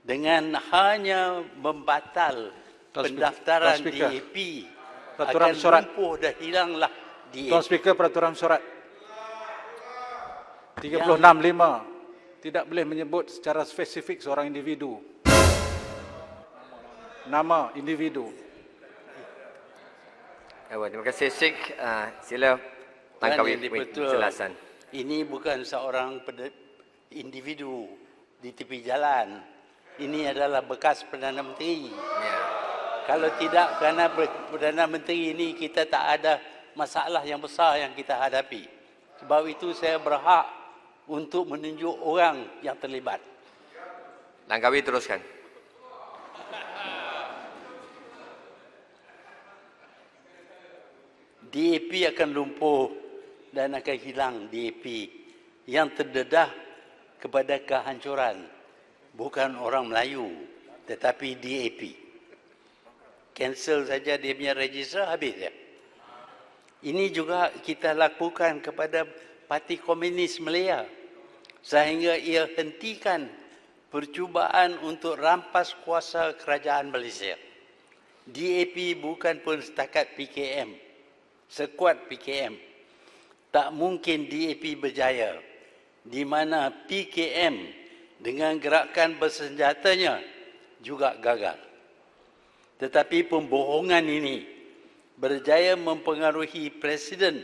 dengan hanya membatal pendaftaran DAP Peraturan akan surat. lumpuh dah hilanglah Tuan DAP. Speaker, peraturan surat 365 tidak boleh menyebut secara spesifik seorang individu. Nama individu. Terima kasih Syekh. Sila langkaui Tuan Yang Dipertua, penjelasan. ini bukan seorang individu di tepi jalan. Ini adalah bekas Perdana Menteri. Ya. Kalau tidak kerana Perdana Menteri ini, kita tak ada masalah yang besar yang kita hadapi. Sebab itu saya berhak untuk menunjuk orang yang terlibat. Langkawi teruskan. DAP akan lumpuh dan akan hilang DAP yang terdedah kepada kehancuran. Bukan orang Melayu, tetapi DAP. Cancel saja dia punya register, habis dia. Ini juga kita lakukan kepada Parti Komunis Malaya sehingga ia hentikan percubaan untuk rampas kuasa kerajaan Malaysia. DAP bukan pun setakat PKM, sekuat PKM. Tak mungkin DAP berjaya di mana PKM dengan gerakan bersenjatanya juga gagal. Tetapi pembohongan ini berjaya mempengaruhi Presiden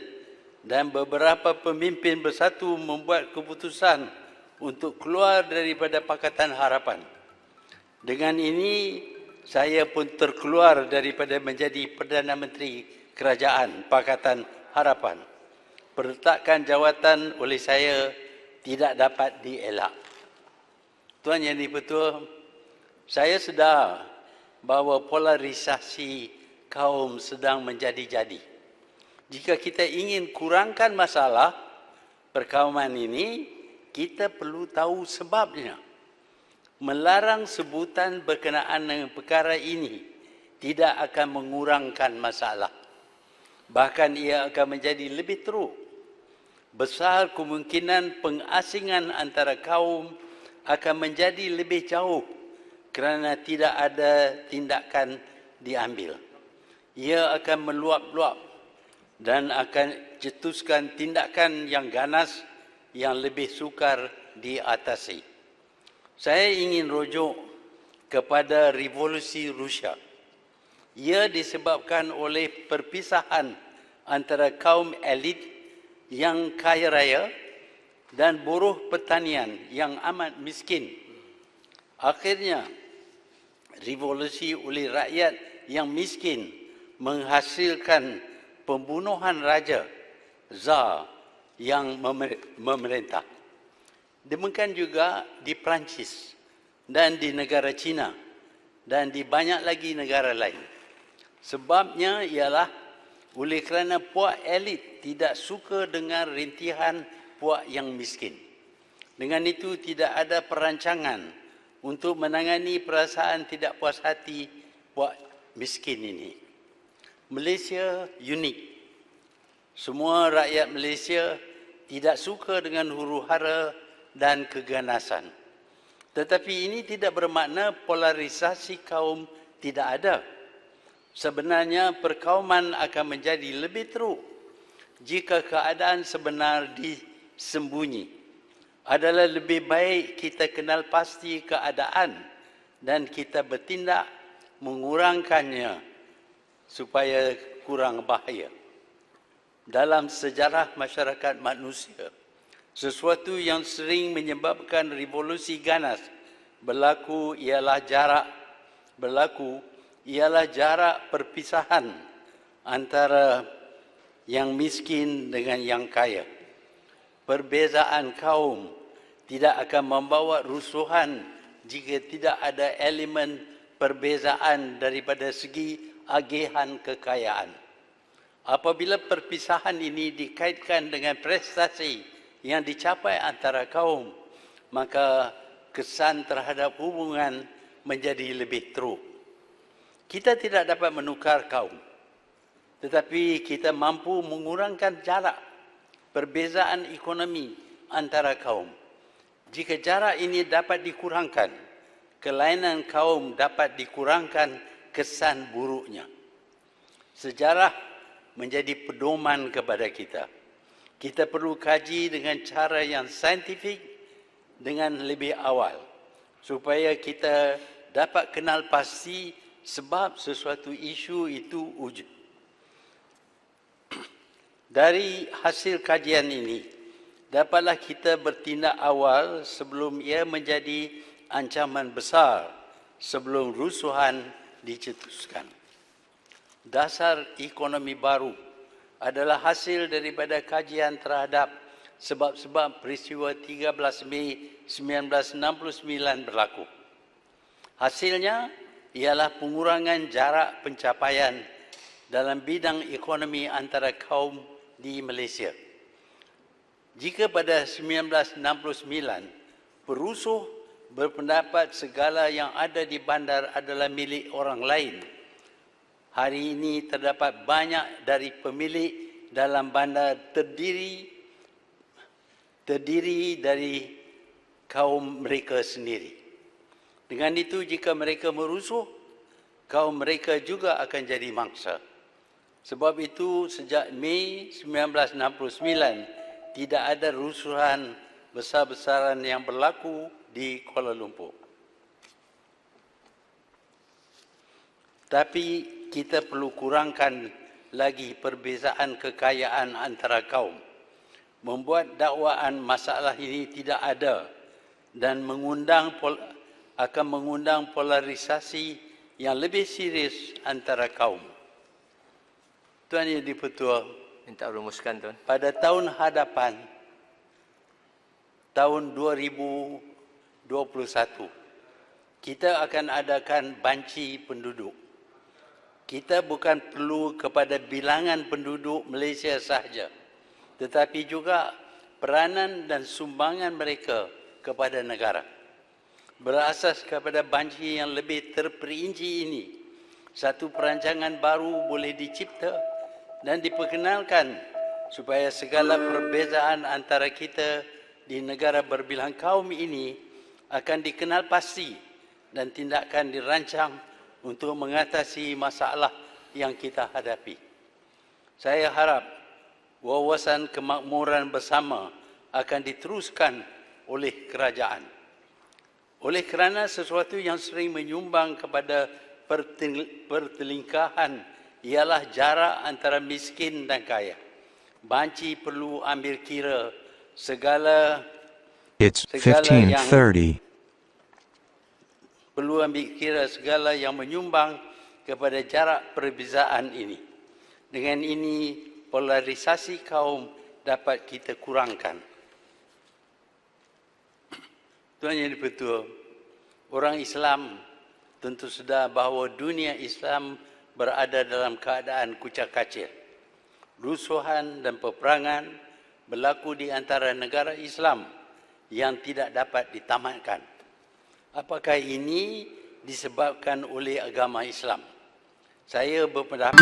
dan beberapa pemimpin bersatu membuat keputusan untuk keluar daripada Pakatan Harapan. Dengan ini, saya pun terkeluar daripada menjadi Perdana Menteri Kerajaan Pakatan Harapan. Perletakan jawatan oleh saya tidak dapat dielak. Tuan Yang Dipertua, saya sedar bahawa polarisasi kaum sedang menjadi-jadi. Jika kita ingin kurangkan masalah perkauman ini, kita perlu tahu sebabnya. Melarang sebutan berkenaan dengan perkara ini tidak akan mengurangkan masalah. Bahkan ia akan menjadi lebih teruk. Besar kemungkinan pengasingan antara kaum akan menjadi lebih jauh kerana tidak ada tindakan diambil. Ia akan meluap-luap dan akan cetuskan tindakan yang ganas yang lebih sukar diatasi. Saya ingin rujuk kepada revolusi Rusia. Ia disebabkan oleh perpisahan antara kaum elit yang kaya raya dan buruh pertanian yang amat miskin. Akhirnya, revolusi oleh rakyat yang miskin menghasilkan pembunuhan raja, Tsar yang memerintah. Demikian juga di Perancis dan di negara China dan di banyak lagi negara lain. Sebabnya ialah oleh kerana puak elit tidak suka dengan rintihan puak yang miskin. Dengan itu tidak ada perancangan untuk menangani perasaan tidak puas hati puak miskin ini. Malaysia unik. Semua rakyat Malaysia tidak suka dengan huru-hara dan keganasan. Tetapi ini tidak bermakna polarisasi kaum tidak ada. Sebenarnya perkauman akan menjadi lebih teruk jika keadaan sebenar disembunyi. Adalah lebih baik kita kenal pasti keadaan dan kita bertindak mengurangkannya supaya kurang bahaya. Dalam sejarah masyarakat manusia, sesuatu yang sering menyebabkan revolusi ganas berlaku ialah jarak perpisahan antara yang miskin dengan yang kaya. Perbezaan kaum tidak akan membawa rusuhan jika tidak ada elemen perbezaan daripada segi agihan kekayaan. Apabila perpisahan ini dikaitkan dengan prestasi yang dicapai antara kaum, maka kesan terhadap hubungan menjadi lebih teruk. Kita tidak dapat menukar kaum, tetapi kita mampu mengurangkan jarak perbezaan ekonomi antara kaum. Jika jarak ini dapat dikurangkan, kelainan kaum dapat dikurangkan kesan buruknya. Sejarah menjadi pedoman kepada kita. Kita perlu kaji dengan cara yang saintifik dengan lebih awal supaya kita dapat kenal pasti sebab sesuatu isu itu wujud. Dari hasil kajian ini, dapatlah kita bertindak awal sebelum ia menjadi ancaman besar, sebelum rusuhan dicetuskan. Dasar ekonomi baru adalah hasil daripada kajian terhadap sebab-sebab peristiwa 13 Mei 1969 berlaku. Hasilnya ialah pengurangan jarak pencapaian dalam bidang ekonomi antara kaum di Malaysia. Jika pada 1969 perusuh berpendapat segala yang ada di bandar adalah milik orang lain, hari ini terdapat banyak dari pemilik dalam bandar terdiri dari kaum mereka sendiri. Dengan itu, jika mereka merusuh, kaum mereka juga akan jadi mangsa. Sebab itu, sejak Mei 1969, tidak ada rusuhan besar-besaran yang berlaku di Kuala Lumpur. Tapi kita perlu kurangkan lagi perbezaan kekayaan antara kaum, membuat dakwaan masalah ini tidak ada dan akan mengundang polarisasi yang lebih serius antara kaum. Tuan Yang di-Pertua, Minta rumuskan, Tuan. pada tahun hadapan, tahun 2021, kita akan adakan banci penduduk. Kita bukan perlu kepada bilangan penduduk Malaysia sahaja, tetapi juga peranan dan sumbangan mereka kepada negara. Berasas kepada banci yang lebih terperinci ini, satu perancangan baru boleh dicipta dan diperkenalkan supaya segala perbezaan antara kita di negara berbilang kaum ini akan dikenal pasti dan tindakan dirancang untuk mengatasi masalah yang kita hadapi. Saya harap wawasan kemakmuran bersama akan diteruskan oleh kerajaan. Oleh kerana sesuatu yang sering menyumbang kepada pertelingkahan ialah jarak antara miskin dan kaya. Banci perlu ambil kira segala It's yang 15:30. perlu ambil kira segala yang menyumbang kepada jarak perbezaan ini. Dengan ini, polarisasi kaum dapat kita kurangkan. Tuan Yang di-Pertua, orang Islam tentu sedar bahawa dunia Islam berada dalam keadaan kucak-kacir. Rusuhan dan peperangan berlaku di antara negara Islam yang tidak dapat ditamatkan. Apakah ini disebabkan oleh agama Islam? Saya berpendapat